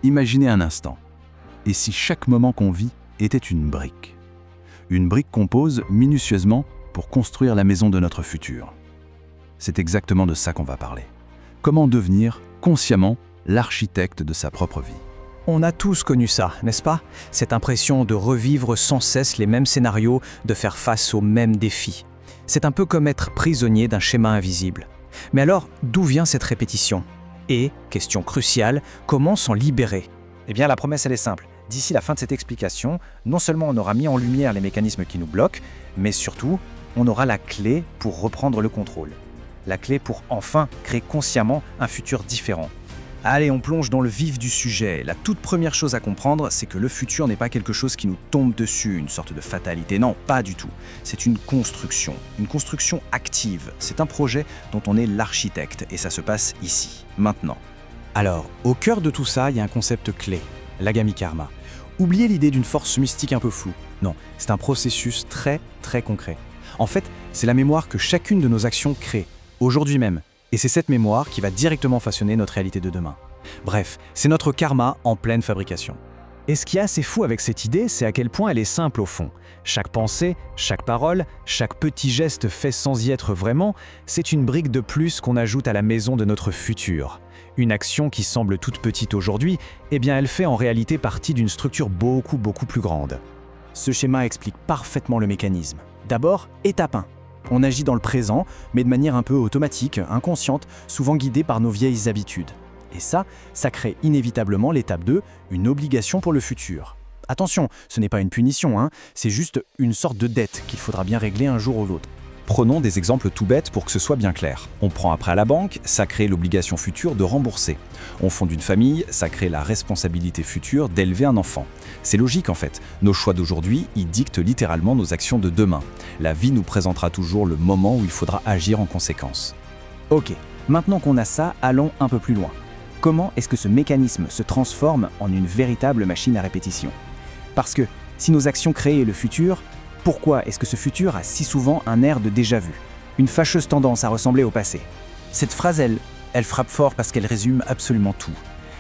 Imaginez un instant. Et si chaque moment qu'on vit était une brique? Une brique qu'on pose minutieusement pour construire la maison de notre futur. C'est exactement de ça qu'on va parler. Comment devenir, consciemment, l'architecte de sa propre vie. On a tous connu ça, n'est-ce pas? Cette impression de revivre sans cesse les mêmes scénarios, de faire face aux mêmes défis. C'est un peu comme être prisonnier d'un schéma invisible. Mais alors, d'où vient cette répétition? Et, question cruciale, comment s'en libérer? Eh bien, la promesse, elle est simple. D'ici la fin de cette explication, non seulement on aura mis en lumière les mécanismes qui nous bloquent, mais surtout, on aura la clé pour reprendre le contrôle. La clé pour enfin créer consciemment un futur différent. Allez, on plonge dans le vif du sujet. La toute première chose à comprendre, c'est que le futur n'est pas quelque chose qui nous tombe dessus, une sorte de fatalité. Non, pas du tout. C'est une construction active. C'est un projet dont on est l'architecte, et ça se passe ici, maintenant. Alors, au cœur de tout ça, il y a un concept clé, l'Agami Karma. Oubliez l'idée d'une force mystique un peu floue. Non, c'est un processus très, très concret. En fait, c'est la mémoire que chacune de nos actions crée, aujourd'hui même. Et c'est cette mémoire qui va directement façonner notre réalité de demain. Bref, c'est notre karma en pleine fabrication. Et ce qui est assez fou avec cette idée, c'est à quel point elle est simple au fond. Chaque pensée, chaque parole, chaque petit geste fait sans y être vraiment, c'est une brique de plus qu'on ajoute à la maison de notre futur. Une action qui semble toute petite aujourd'hui, eh bien elle fait en réalité partie d'une structure beaucoup plus grande. Ce schéma explique parfaitement le mécanisme. D'abord, étape 1. On agit dans le présent, mais de manière un peu automatique, inconsciente, souvent guidée par nos vieilles habitudes. Et ça crée inévitablement l'étape 2, une obligation pour le futur. Attention, ce n'est pas une punition, c'est juste une sorte de dette qu'il faudra bien régler un jour ou l'autre. Prenons des exemples tout bêtes pour que ce soit bien clair. On prend un prêt à la banque, ça crée l'obligation future de rembourser. On fonde une famille, ça crée la responsabilité future d'élever un enfant. C'est logique en fait. Nos choix d'aujourd'hui, ils dictent littéralement nos actions de demain. La vie nous présentera toujours le moment où il faudra agir en conséquence. Ok, maintenant qu'on a ça, allons un peu plus loin. Comment est-ce que ce mécanisme se transforme en une véritable machine à répétition? Parce que si nos actions créent le futur, pourquoi est-ce que ce futur a si souvent un air de déjà-vu? Une fâcheuse tendance à ressembler au passé. Cette phrase, elle frappe fort parce qu'elle résume absolument tout.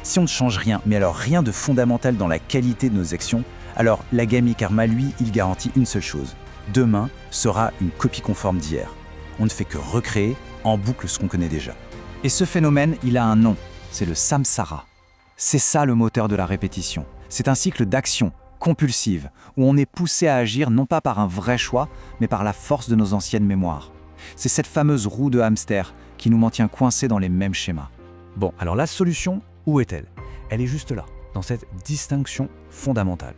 Si on ne change rien, mais alors rien de fondamental dans la qualité de nos actions, alors l'Agami Karma, lui, il garantit une seule chose. Demain sera une copie conforme d'hier. On ne fait que recréer en boucle ce qu'on connaît déjà. Et ce phénomène, il a un nom, c'est le samsara. C'est ça le moteur de la répétition. C'est un cycle d'action compulsive, où on est poussé à agir non pas par un vrai choix, mais par la force de nos anciennes mémoires. C'est cette fameuse roue de hamster qui nous maintient coincés dans les mêmes schémas. Bon, alors la solution, où est-elle? Elle est juste là, dans cette distinction fondamentale.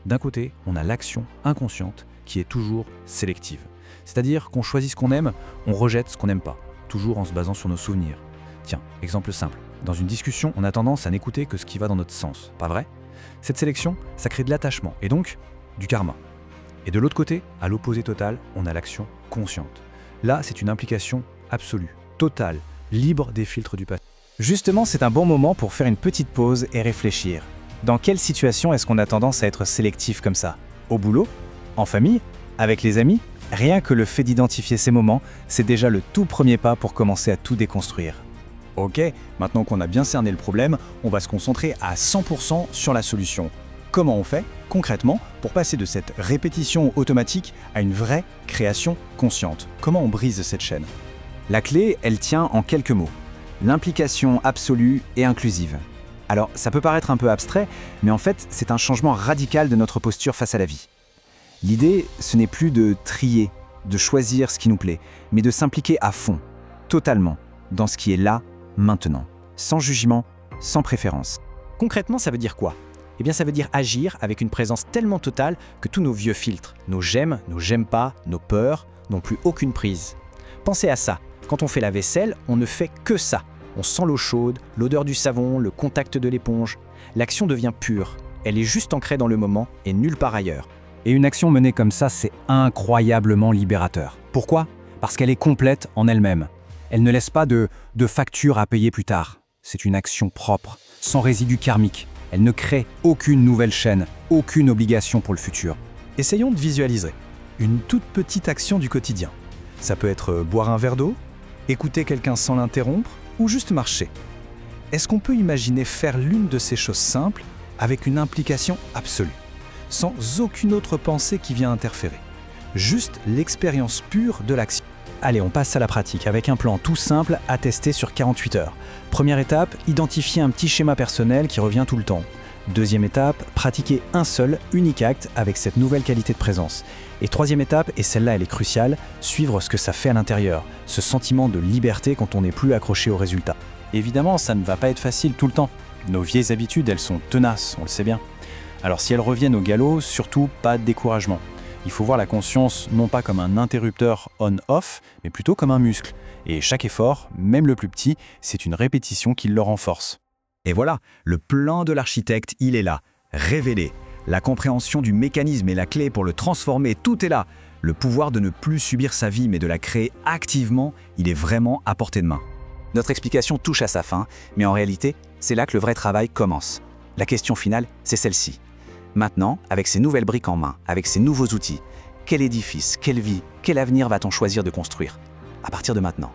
D'un côté, on a l'action inconsciente qui est toujours sélective. C'est-à-dire qu'on choisit ce qu'on aime, on rejette ce qu'on n'aime pas, toujours en se basant sur nos souvenirs. Tiens, exemple simple. Dans une discussion, on a tendance à n'écouter que ce qui va dans notre sens, pas vrai? Cette sélection, ça crée de l'attachement et donc du karma. Et de l'autre côté, à l'opposé total, on a l'action consciente. Là, c'est une implication absolue, totale, libre des filtres du passé. Justement, c'est un bon moment pour faire une petite pause et réfléchir. Dans quelle situation est-ce qu'on a tendance à être sélectif comme ça? Au boulot? En famille? Avec les amis? Rien que le fait d'identifier ces moments, c'est déjà le tout premier pas pour commencer à tout déconstruire. Ok, maintenant qu'on a bien cerné le problème, on va se concentrer à 100% sur la solution. Comment on fait, concrètement, pour passer de cette répétition automatique à une vraie création consciente? Comment on brise cette chaîne? La clé, elle tient en quelques mots. L'implication absolue et inclusive. Alors, ça peut paraître un peu abstrait, mais en fait, c'est un changement radical de notre posture face à la vie. L'idée, ce n'est plus de trier, de choisir ce qui nous plaît, mais de s'impliquer à fond, totalement, dans ce qui est là, maintenant, sans jugement, sans préférence. Concrètement, ça veut dire quoi? Eh bien, ça veut dire agir avec une présence tellement totale que tous nos vieux filtres, nos j'aime pas, nos peurs, n'ont plus aucune prise. Pensez à ça. Quand on fait la vaisselle, on ne fait que ça. On sent l'eau chaude, l'odeur du savon, le contact de l'éponge. L'action devient pure. Elle est juste ancrée dans le moment et nulle part ailleurs. Et une action menée comme ça, c'est incroyablement libérateur. Pourquoi? Parce qu'elle est complète en elle-même. Elle ne laisse pas de facture à payer plus tard. C'est une action propre, sans résidu karmique. Elle ne crée aucune nouvelle chaîne, aucune obligation pour le futur. Essayons de visualiser. Une toute petite action du quotidien. Ça peut être boire un verre d'eau, écouter quelqu'un sans l'interrompre, ou juste marcher. Est-ce qu'on peut imaginer faire l'une de ces choses simples avec une implication absolue, sans aucune autre pensée qui vient interférer? Juste l'expérience pure de l'action. Allez, on passe à la pratique avec un plan tout simple à tester sur 48 heures. Première étape, identifier un petit schéma personnel qui revient tout le temps. Deuxième étape, pratiquer un seul, unique acte avec cette nouvelle qualité de présence. Et troisième étape, et celle-là elle est cruciale, suivre ce que ça fait à l'intérieur, ce sentiment de liberté quand on n'est plus accroché au résultat. Évidemment, ça ne va pas être facile tout le temps. Nos vieilles habitudes, elles sont tenaces, on le sait bien. Alors si elles reviennent au galop, surtout pas de découragement. Il faut voir la conscience non pas comme un interrupteur on-off, mais plutôt comme un muscle. Et chaque effort, même le plus petit, c'est une répétition qui le renforce. Et voilà, le plan de l'architecte, il est là, révélé. La compréhension du mécanisme est la clé pour le transformer, tout est là. Le pouvoir de ne plus subir sa vie, mais de la créer activement, il est vraiment à portée de main. Notre explication touche à sa fin, mais en réalité, c'est là que le vrai travail commence. La question finale, c'est celle-ci. Maintenant, avec ces nouvelles briques en main, avec ces nouveaux outils, quel édifice, quelle vie, quel avenir va-t-on choisir de construire? À partir de maintenant.